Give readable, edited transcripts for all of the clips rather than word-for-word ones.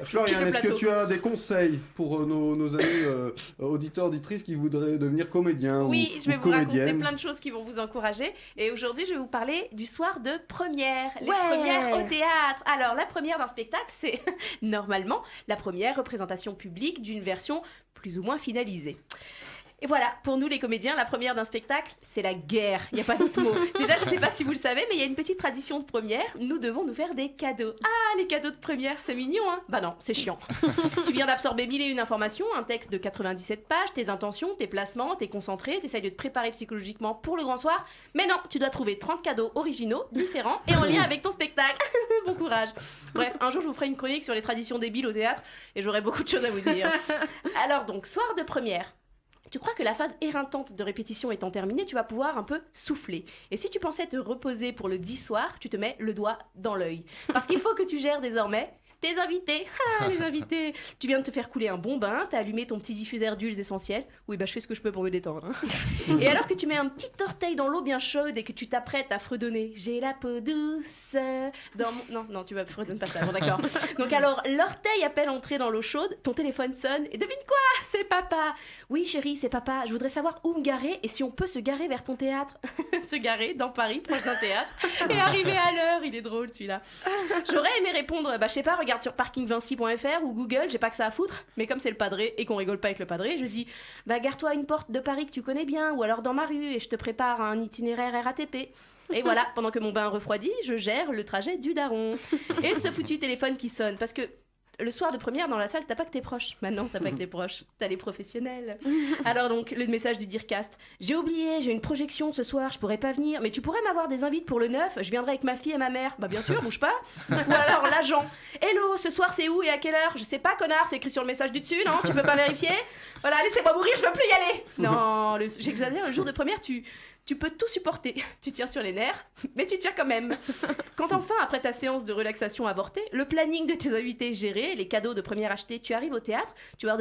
Florian, est-ce que tu as des conseils pour nos amis auditeurs, auditrices qui voudraient devenir comédiens Oui, je vais vous comédiennes. raconter plein de choses qui vont vous encourager. Et aujourd'hui, je vais vous parler du soir de première. Les premières au théâtre. Alors, la première d'un spectacle, c'est normalement la première représentation publique d'une version plus ou moins finalisée. Et voilà, pour nous les comédiens, la première d'un spectacle, c'est la guerre. Il n'y a pas d'autre mot. Déjà, je ne sais pas si vous le savez, mais il y a une petite tradition de première. Nous devons nous faire des cadeaux. Ah, les cadeaux de première, c'est mignon, hein? Bah non, c'est chiant. Tu viens d'absorber 1001 informations, un texte de 97 pages, tes intentions, tes placements, t'es concentré, t'essayes de te préparer psychologiquement pour le grand soir. Mais non, tu dois trouver 30 cadeaux originaux, différents et en lien avec ton spectacle. Bon courage. Bref, un jour, je vous ferai une chronique sur les traditions débiles au théâtre et j'aurai beaucoup de choses à vous dire. Alors donc, soir de première. Tu crois que la phase éreintante de répétition étant terminée, tu vas pouvoir un peu souffler. Et si tu pensais te reposer pour le 10 soir, tu te mets le doigt dans l'œil. Parce qu'il faut que tu gères désormais tes invités. Ah, les invités. Tu viens de te faire couler un bon bain, t'as allumé ton petit diffuseur d'huiles essentielles. Oui, bah je fais ce que je peux pour me détendre. Hein. Et alors que tu mets un petit orteil dans l'eau bien chaude et que tu t'apprêtes à fredonner « J'ai la peau douce dans mon... » Non, tu vas fredonner pas ça, bon d'accord. Donc alors, l'orteil à peine entré dans l'eau chaude, ton téléphone sonne et devine quoi? C'est papa. Oui chérie, c'est papa. Je voudrais savoir où me garer et si on peut se garer vers ton théâtre. Se garer dans Paris, proche d'un théâtre, et arriver à l'heure. Il est drôle celui-là. J'aurais aimé répondre, bah je sais pas, regarde sur parkingvinci.fr ou Google, j'ai pas que ça à foutre, mais comme c'est le padré et qu'on rigole pas avec le padré, je dis bah gare-toi à une porte de Paris que tu connais bien ou alors dans ma rue et je te prépare un itinéraire RATP. Et voilà, pendant que mon bain refroidit, je gère le trajet du daron. Et ce foutu téléphone qui sonne, parce que le soir de première dans la salle, t'as pas que tes proches. Maintenant, t'as pas que tes proches, t'as les professionnels. Alors donc, le message du Dircast. J'ai oublié, j'ai une projection ce soir, je pourrais pas venir, mais tu pourrais m'avoir des invites pour le 9, je viendrai avec ma fille et ma mère. Bah bien sûr, bouge pas. Ou alors l'agent. Hello, ce soir c'est où et à quelle heure? Je sais pas, connard, c'est écrit sur le message du dessus, non? Tu peux pas vérifier? Voilà, laissez-moi mourir, je veux plus y aller. Non, j'exagère, le jour de première, tu peux tout supporter. Tu tires sur les nerfs, mais tu tires quand même. Quand enfin, après ta séance de relaxation avortée, le planning de tes invités géré, les cadeaux de première achetés, tu arrives au théâtre, tu vas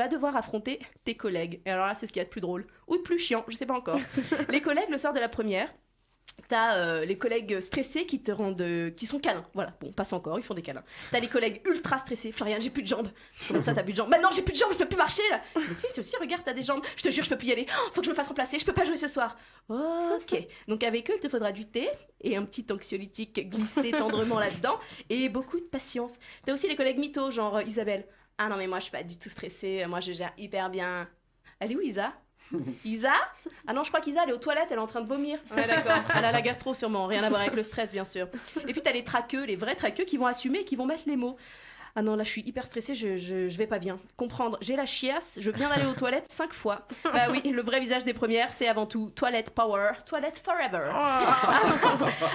devoir affronter tes collègues. Et alors là, c'est ce qu'il y a de plus drôle. Ou de plus chiant, je sais pas encore. Les collègues, le soir de la première, t'as les collègues stressés qui te rendent qui sont câlins, voilà, bon, passe encore, ils font des câlins. T'as les collègues ultra stressés. Florian, j'ai plus de jambes. Comment ça, t'as plus de jambes? Maintenant, j'ai plus de jambes, je peux plus marcher là. Mais si, toi aussi, regarde, t'as des jambes. Je te jure, je peux plus y aller. Oh, faut que je me fasse remplacer, je peux pas jouer ce soir. Ok, donc avec eux, il te faudra du thé et un petit anxiolytique glissé tendrement là-dedans et beaucoup de patience. T'as aussi les collègues mythos, genre Isabelle. Ah non, mais moi, je suis pas du tout stressée, moi, je gère hyper bien. Elle est où, Isa? Isa? Ah non, je crois qu'Isa, elle est aux toilettes, elle est en train de vomir. Ouais, d'accord. Elle a la gastro sûrement, rien à voir avec le stress, bien sûr. Et puis t'as les traqueux, les vrais traqueux qui vont assumer et qui vont mettre les mots. Ah non, là, je suis hyper stressée, je vais pas bien. Comprendre, j'ai la chiasse, je viens d'aller aux toilettes 5 fois. Bah oui, le vrai visage des premières, c'est avant tout toilette power, toilette forever.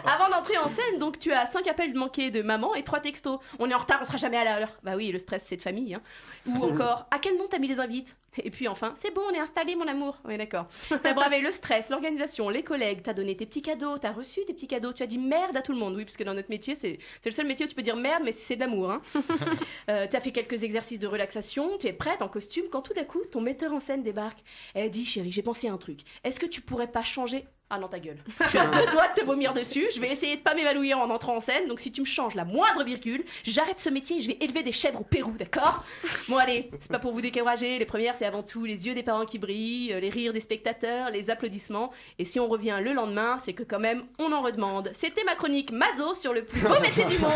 Avant d'entrer en scène, donc tu as 5 appels manqués de maman et 3 textos. On est en retard, on sera jamais à l'heure. Bah oui, le stress, c'est de famille. Hein. Ou encore, à quel nom t'as mis les invites? Et puis enfin, c'est bon, on est installé, mon amour. Oui, d'accord. T'as bravé le stress, l'organisation, les collègues, t'as donné tes petits cadeaux, t'as reçu tes petits cadeaux, tu as dit merde à tout le monde. Oui, parce que dans notre métier, c'est le seul métier où tu peux dire merde, mais c'est de l'amour. Hein. T'as fait quelques exercices de relaxation, tu es prête en costume, quand tout d'un coup, ton metteur en scène débarque. Elle dit, chérie, j'ai pensé à un truc. Est-ce que tu pourrais pas changer... Ah non, ta gueule. Je suis à 2 doigts de te vomir dessus. Je vais essayer de pas m'évanouir en entrant en scène. Donc si tu me changes la moindre virgule, j'arrête ce métier et je vais élever des chèvres au Pérou, d'accord? Bon allez, c'est pas pour vous décourager. Les premières, c'est avant tout les yeux des parents qui brillent, les rires des spectateurs, les applaudissements. Et si on revient le lendemain, c'est que quand même, on en redemande. C'était ma chronique Mazo sur le plus beau métier du monde.